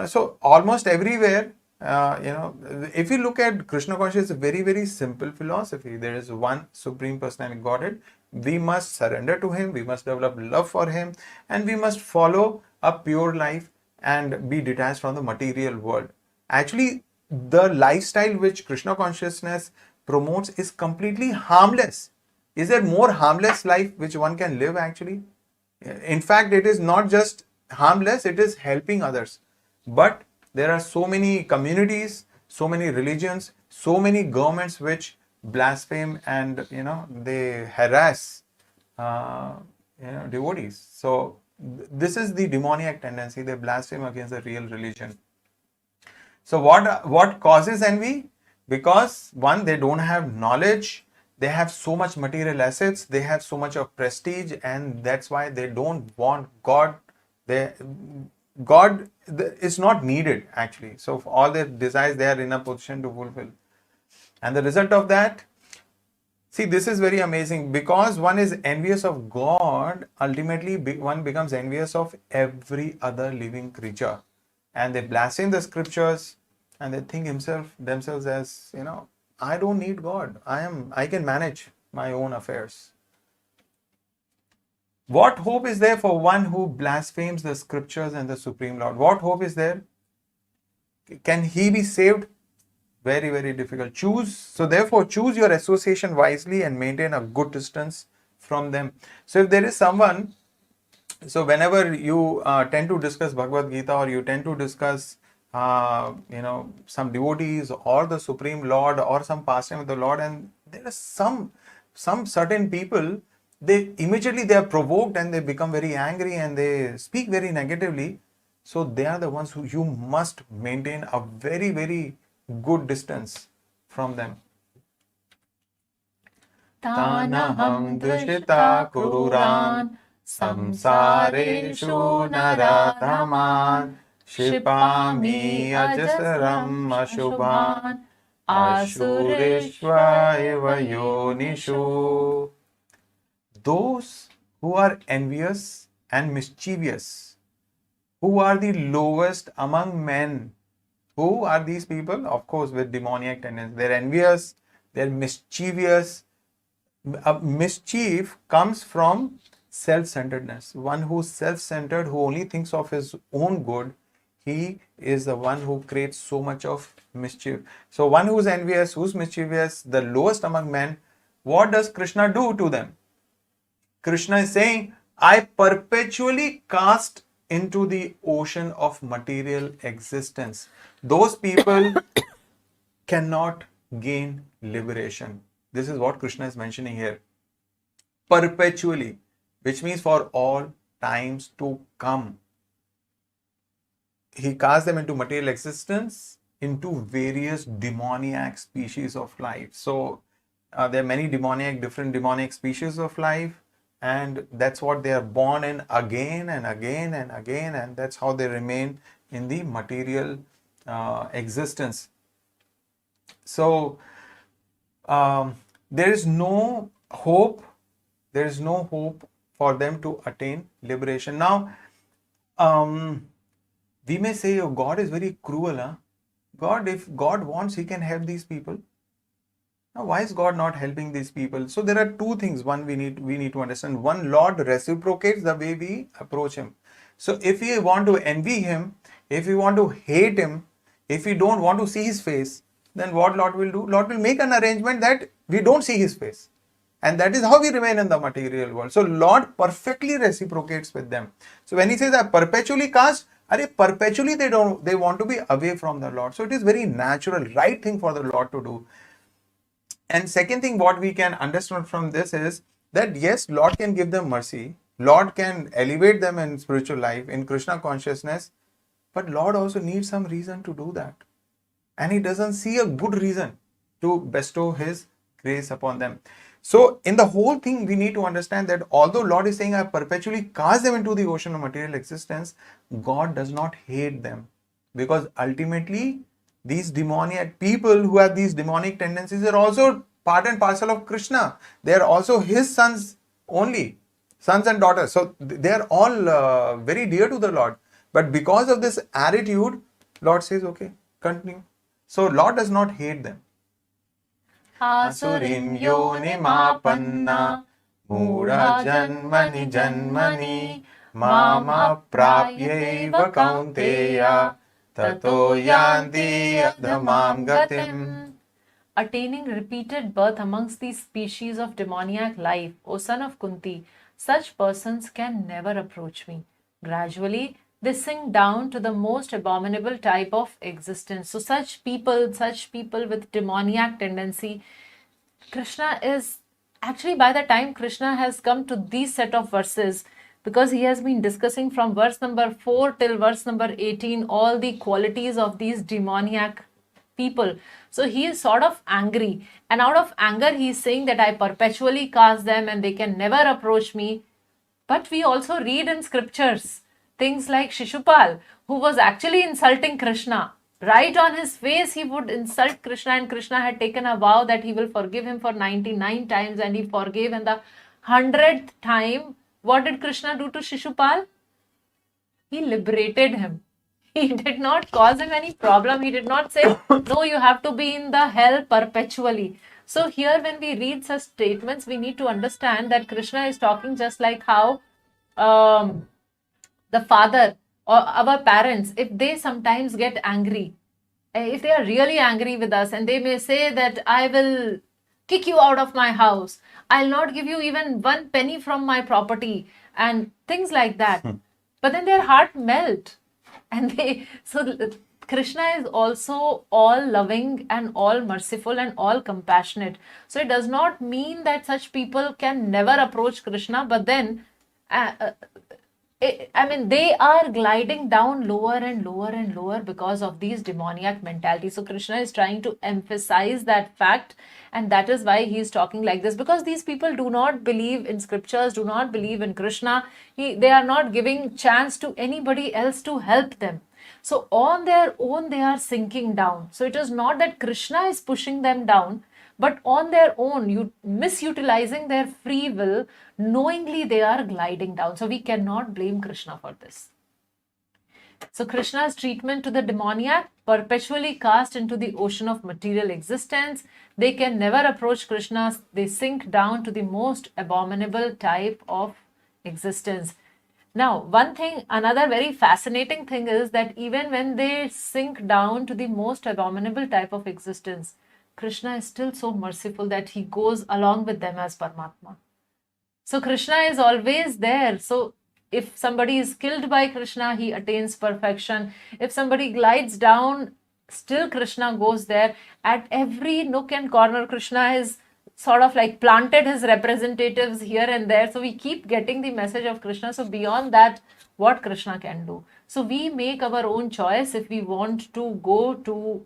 So almost everywhere. If you look at Krishna consciousness, it's a very, very simple philosophy. There is one Supreme Personality Godhead. We must surrender to Him. We must develop love for Him, and we must follow a pure life and be detached from the material world. Actually, the lifestyle which Krishna consciousness promotes is completely harmless. Is there more harmless life which one can live actually? In fact, it is not just harmless, it is helping others. But there are so many communities, so many religions, so many governments which blaspheme and they harass devotees. So this is the demoniac tendency. They blaspheme against the real religion. So what causes envy? Because one, they don't have knowledge, they have so much material assets, they have so much of prestige, and that's why they don't want God. God is not needed actually. So for all their desires, they are in a position to fulfill. And the result of that, see, this is very amazing. Because one is envious of God, ultimately one becomes envious of every other living creature. And they blaspheme the scriptures, and they think themselves as, I don't need God. I can manage my own affairs. What hope is there for one who blasphemes the scriptures and the Supreme Lord? What hope is there? Can he be saved? Very, very difficult. So therefore, choose your association wisely and maintain a good distance from them. So if there is someone, so whenever you tend to discuss Bhagavad Gita, or you tend to discuss, some devotees or the Supreme Lord or some pastime of the Lord, and there are some certain people, they immediately they are provoked and they become very angry and they speak very negatively. So they are the ones who you must maintain a very, very good distance from them. Tanaham dushita kruran samsareshu naradhaman shipami ajasaram ashubhan asureshva eva yonishu. Those who are envious and mischievous, who are the lowest among men. Who are these people? Of course, with demoniac tendencies. They're envious, they're mischievous. Mischief comes from self-centeredness. One who's self-centered, who only thinks of his own good, he is the one who creates so much of mischief. So one who's envious, who's mischievous, the lowest among men, what does Krishna do to them? Krishna is saying, I perpetually cast into the ocean of material existence. Those people cannot gain liberation. This is what Krishna is mentioning here. Perpetually, which means for all times to come. He casts them into material existence, into various demoniac species of life. So there are many different demoniac species of life, and that's what they are born in again and again and again, and that's how they remain in the material existence. So there is no hope for them to attain liberation. Now we may say, oh, God is very cruel, huh? If God wants, he can help these people. Now, why is God not helping these people? So there are two things. One, we need to understand. One, Lord reciprocates the way we approach him. So if we want to envy him, if we want to hate him, if we don't want to see his face, then what Lord will do? Lord will make an arrangement that we don't see his face. And that is how we remain in the material world. So Lord perfectly reciprocates with them. So when he says that perpetually cast, perpetually they want to be away from the Lord. So it is very natural, right thing for the Lord to do. And second thing, what we can understand from this is that yes, Lord can give them mercy. Lord can elevate them in spiritual life, in Krishna consciousness. But Lord also needs some reason to do that. And he doesn't see a good reason to bestow his grace upon them. So in the whole thing, we need to understand that although Lord is saying, I perpetually cast them into the ocean of material existence, God does not hate them. Because ultimately, these demoniac people who have these demonic tendencies are also part and parcel of Krishna. They are also his sons only, sons and daughters. So they are all very dear to the Lord. But because of this attitude, Lord says, okay, continue. So Lord does not hate them. Asurim yonimapanna mudha janmani janmani mama pravyeva kaunteya tato yanti adhamam gatim. Attaining repeated birth amongst these species of demoniac life, O son of Kunti, such persons can never approach me. Gradually, they sink down to the most abominable type of existence. So such people with demoniac tendency, Krishna is actually, by the time Krishna has come to these set of verses, because he has been discussing from verse number 4 till verse number 18 all the qualities of these demoniac people. So he is sort of angry, and out of anger he is saying that I perpetually cast them and they can never approach me. But we also read in scriptures things like Shishupal, who was actually insulting Krishna. Right on his face, he would insult Krishna, and Krishna had taken a vow that he will forgive him for 99 times, and he forgave. And the 100th time, what did Krishna do to Shishupal? He liberated him. He did not cause him any problem. He did not say, no, you have to be in the hell perpetually. So here when we read such statements, we need to understand that Krishna is talking just like how the father or our parents, if they sometimes get angry, if they are really angry with us, and they may say that I will kick you out of my house, I'll not give you even one penny from my property, and things like that. But then their heart melt, and Krishna is also all loving and all merciful and all compassionate. So it does not mean that such people can never approach Krishna, but then uh, uh, I mean, they are gliding down lower and lower and lower because of these demoniac mentality. So Krishna is trying to emphasize that fact, and that is why he is talking like this. Because these people do not believe in scriptures, do not believe in Krishna. They are not giving chance to anybody else to help them. So on their own, they are sinking down. So it is not that Krishna is pushing them down, but on their own, you misutilizing their free will, knowingly they are gliding down. So we cannot blame Krishna for this. So Krishna's treatment to the demoniac, perpetually cast into the ocean of material existence, they can never approach Krishna. They sink down to the most abominable type of existence. Now, another very fascinating thing is that even when they sink down to the most abominable type of existence, Krishna is still so merciful that he goes along with them as Paramatma. So Krishna is always there. So if somebody is killed by Krishna, he attains perfection. If somebody glides down, still Krishna goes there. At every nook and corner, Krishna is sort of like planted his representatives here and there. So we keep getting the message of Krishna. So beyond that, what Krishna can do? So we make our own choice if we want to go to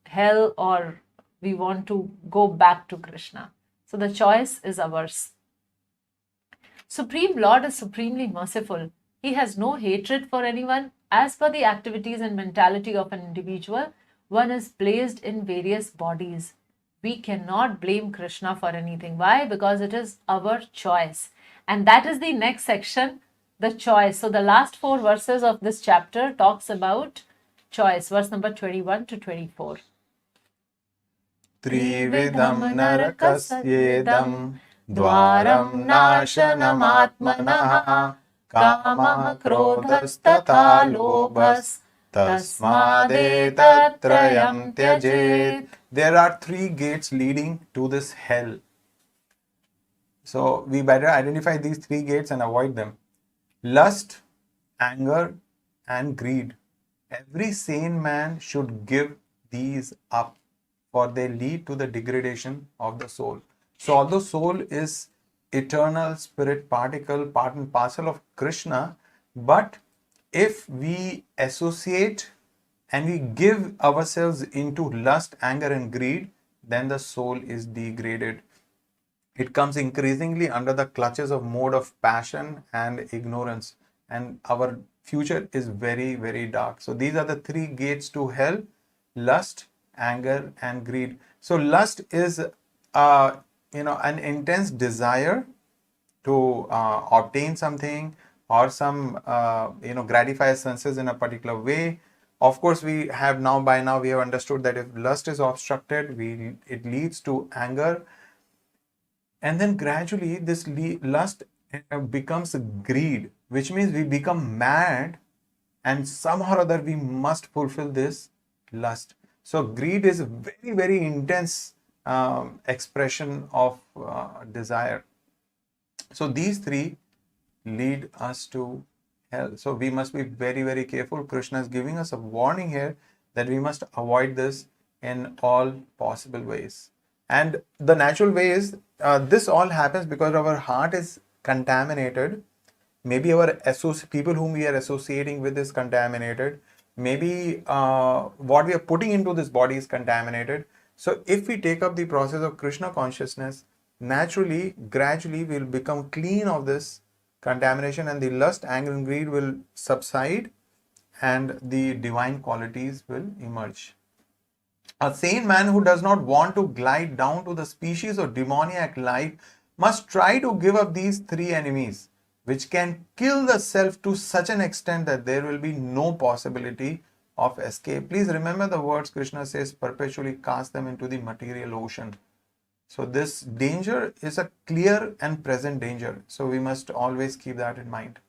hell or we want to go back to Krishna. So the choice is ours. Supreme Lord is supremely merciful. He has no hatred for anyone. As per the activities and mentality of an individual, one is placed in various bodies. We cannot blame Krishna for anything. Why? Because it is our choice. And that is the next section, the choice. So the last 4 verses of this chapter talks about choice. Verse number 21 to 24. त्रिविधं नरकस्येदं द्वारं नाशनमात्मनः कामः क्रोधस्तथा लोभस्तस्मादेतत्त्रयं त्यजेत्. There are 3 gates leading to this hell. So we better identify these 3 gates and avoid them. Lust, anger, and greed. Every sane man should give these up, for they lead to the degradation of the soul. So although soul is eternal spirit particle, part and parcel of Krishna, but if we associate and we give ourselves into lust, anger and greed, then the soul is degraded. It comes increasingly under the clutches of mode of passion and ignorance, and our future is very, very dark. So these are the 3 gates to hell: lust, anger and greed. So lust is an intense desire to obtain something or some gratify senses in a particular way. Of course, we have by now we have understood that if lust is obstructed, it leads to anger, and then gradually this lust becomes greed, which means we become mad, and somehow or other we must fulfill this lust. So greed is a very, very intense expression of desire. So these 3 lead us to hell. So we must be very, very careful. Krishna is giving us a warning here that we must avoid this in all possible ways. And the natural way is this all happens because our heart is contaminated. Maybe our people whom we are associating with is contaminated. Maybe what we are putting into this body is contaminated. So if we take up the process of Krishna consciousness, naturally, gradually we will become clean of this contamination, and the lust, anger and greed will subside and the divine qualities will emerge. A sane man who does not want to glide down to the species of demoniac life must try to give up these 3 enemies, which can kill the self to such an extent that there will be no possibility of escape. Please remember the words Krishna says, perpetually cast them into the material ocean. So this danger is a clear and present danger. So we must always keep that in mind.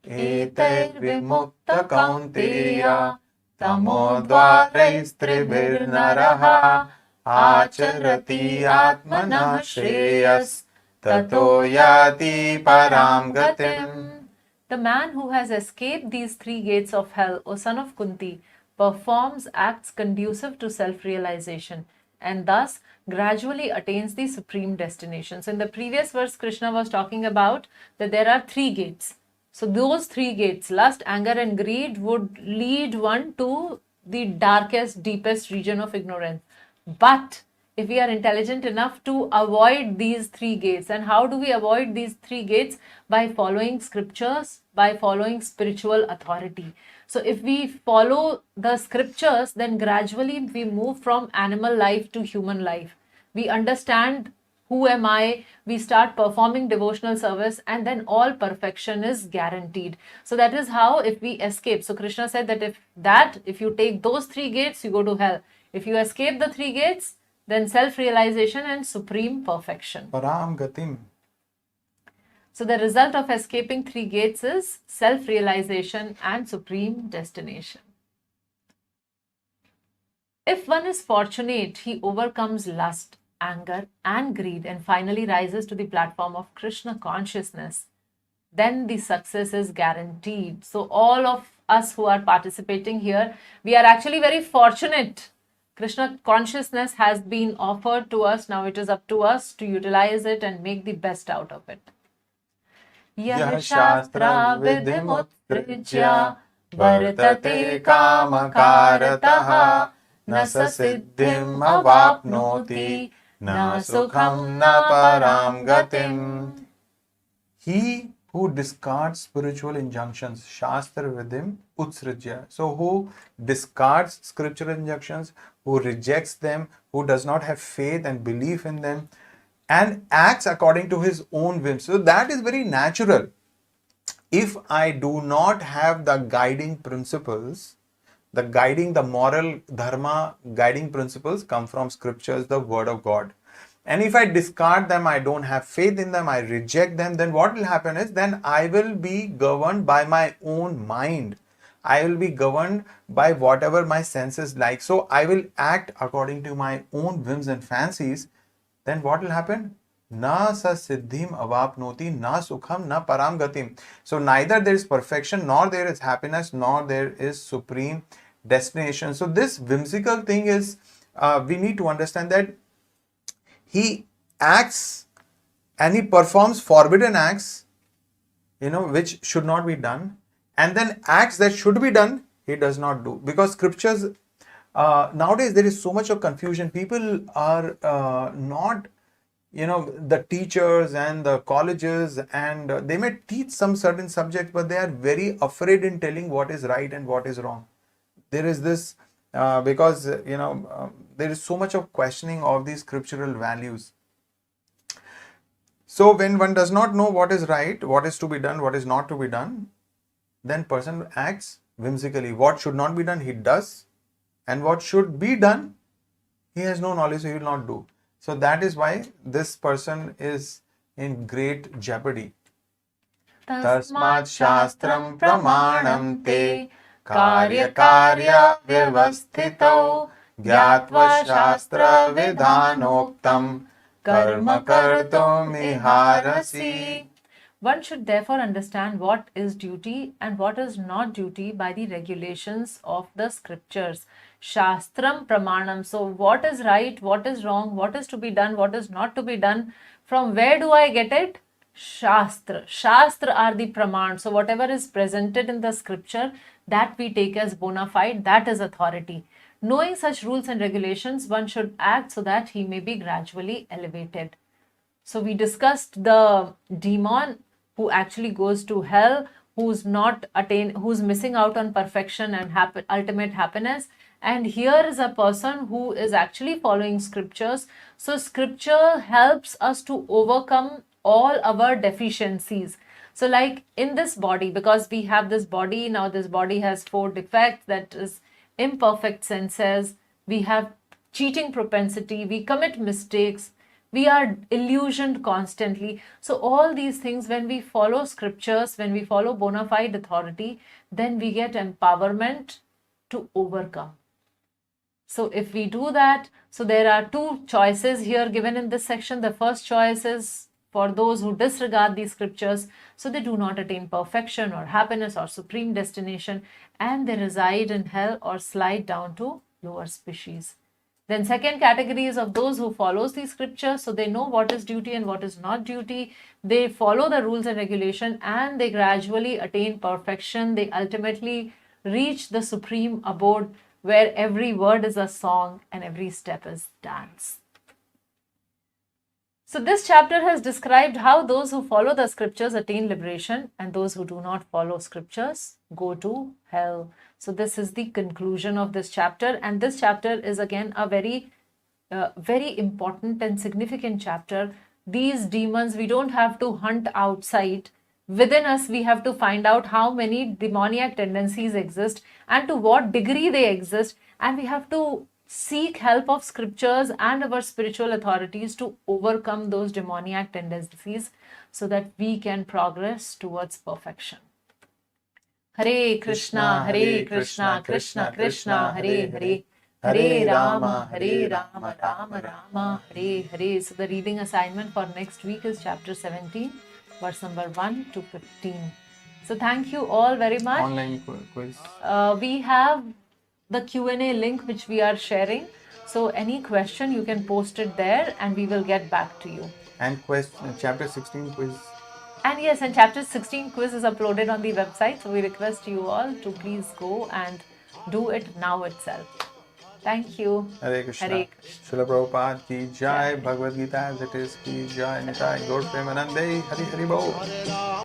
Etai vimukta kaunteya tamodvaraistribirnaraha acharati atmanah shreyas tato yati param gatim. The man who has escaped these three gates of hell, O son of Kunti, performs acts conducive to self-realization and thus gradually attains the supreme destination. So in the previous verse, Krishna was talking about that there are three gates. So those three gates, lust, anger and greed, would lead one to the darkest, deepest region of ignorance. But if we are intelligent enough to avoid these three gates, and how do we avoid these three gates? By following scriptures, by following spiritual authority. So if we follow the scriptures, then gradually we move from animal life to human life. We understand who am I, we start performing devotional service, and then all perfection is guaranteed. So that is how, if we escape, so Krishna said that if you take those three gates, you go to hell. If you escape the three gates, then self-realization and supreme perfection. Param gatim. So the result of escaping three gates is self-realization and supreme destination. If one is fortunate, he overcomes lust, anger and greed and finally rises to the platform of Krishna consciousness, then the success is guaranteed. So all of us who are participating here, we are actually very fortunate. Krishna consciousness has been offered to us. Now it is up to us to utilize it and make the best out of it. Yah shastra vidhimutricya vartate kamakarataha na sasiddhim avapnoti na sukham na param gatim. He who discards spiritual injunctions, Shastra Vidim Utsrijya. So who discards scriptural injunctions, who rejects them, who does not have faith and belief in them, and acts according to his own whims. So that is very natural. If I do not have the guiding principles, the moral dharma guiding principles come from scriptures, the word of God. And if I discard them, I don't have faith in them, I reject them, then what will happen is, then I will be governed by my own mind. I will be governed by whatever my senses like. So I will act according to my own whims and fancies. Then what will happen? Na sa siddhim avapnoti na sukham na param gatim. So neither there is perfection, nor there is happiness, nor there is supreme destination. So this whimsical thing is, we need to understand that he acts and he performs forbidden acts, which should not be done, and then acts that should be done, he does not do. Because scriptures, nowadays there is so much of confusion. People are not, the teachers and the colleges, and they may teach some certain subjects, but they are very afraid in telling what is right and what is wrong. There is this, because, there is so much of questioning of these scriptural values. So when one does not know what is right, what is to be done, what is not to be done, then person acts whimsically. What should not be done, he does. And what should be done, he has no knowledge, so he will not do. So that is why this person is in great jeopardy. Tasmat shastram pramanam te karya karya vyavasthitau gyatva shastra vidhanoktam karma kartum iharasi. One should therefore understand what is duty and what is not duty by the regulations of the scriptures. Shastram pramanam. So what is right, what is wrong, what is to be done, what is not to be done. From where do I get it? Shastra. Shastra are the praman. So whatever is presented in the scripture, that we take as bona fide, that is authority. Knowing such rules and regulations, one should act so that he may be gradually elevated. So we discussed the demon who actually goes to hell, who's missing out on perfection and ultimate happiness. And here is a person who is actually following scriptures. So scripture helps us to overcome all our deficiencies. So like in this body, because we have this body, now this body has 4 defects, that is imperfect senses, we have cheating propensity, we commit mistakes, we are illusioned constantly. So all these things, when we follow scriptures, when we follow bona fide authority, then we get empowerment to overcome. So if we do that, so there are two choices here given in this section. The first choice is for those who disregard these scriptures, so they do not attain perfection or happiness or supreme destination, and they reside in hell or slide down to lower species. Then second category is of those who follows these scriptures, so they know what is duty and what is not duty. They follow the rules and regulation, and they gradually attain perfection. They ultimately reach the supreme abode where every word is a song and every step is dance. So this chapter has described how those who follow the scriptures attain liberation and those who do not follow scriptures go to hell. So this is the conclusion of this chapter, and this chapter is again a very important and significant chapter. These demons, we don't have to hunt outside. Within us, we have to find out how many demoniac tendencies exist and to what degree they exist, and we have to seek help of scriptures and our spiritual authorities to overcome those demoniac tendencies so that we can progress towards perfection. Hare Krishna, Hare Krishna, Krishna Krishna, Hare Hare, Hare Rama, Rama Rama, Hare Hare. So the reading assignment for next week is chapter 17, verse number 1 to 15. So thank you all very much. Online quiz. We have the Q&A link which we are sharing. So any question you can post it there and we will get back to you. And chapter 16 quiz. And yes, and chapter 16 quiz is uploaded on the website. So we request you all to please go and do it now itself. Thank you. Hare Krishna. Hare Krishna. Srila Prabhupada ki jai. Bhagavad Gita as it is ki jai. Nitai Gaur Premanande. Hari Hari Bol.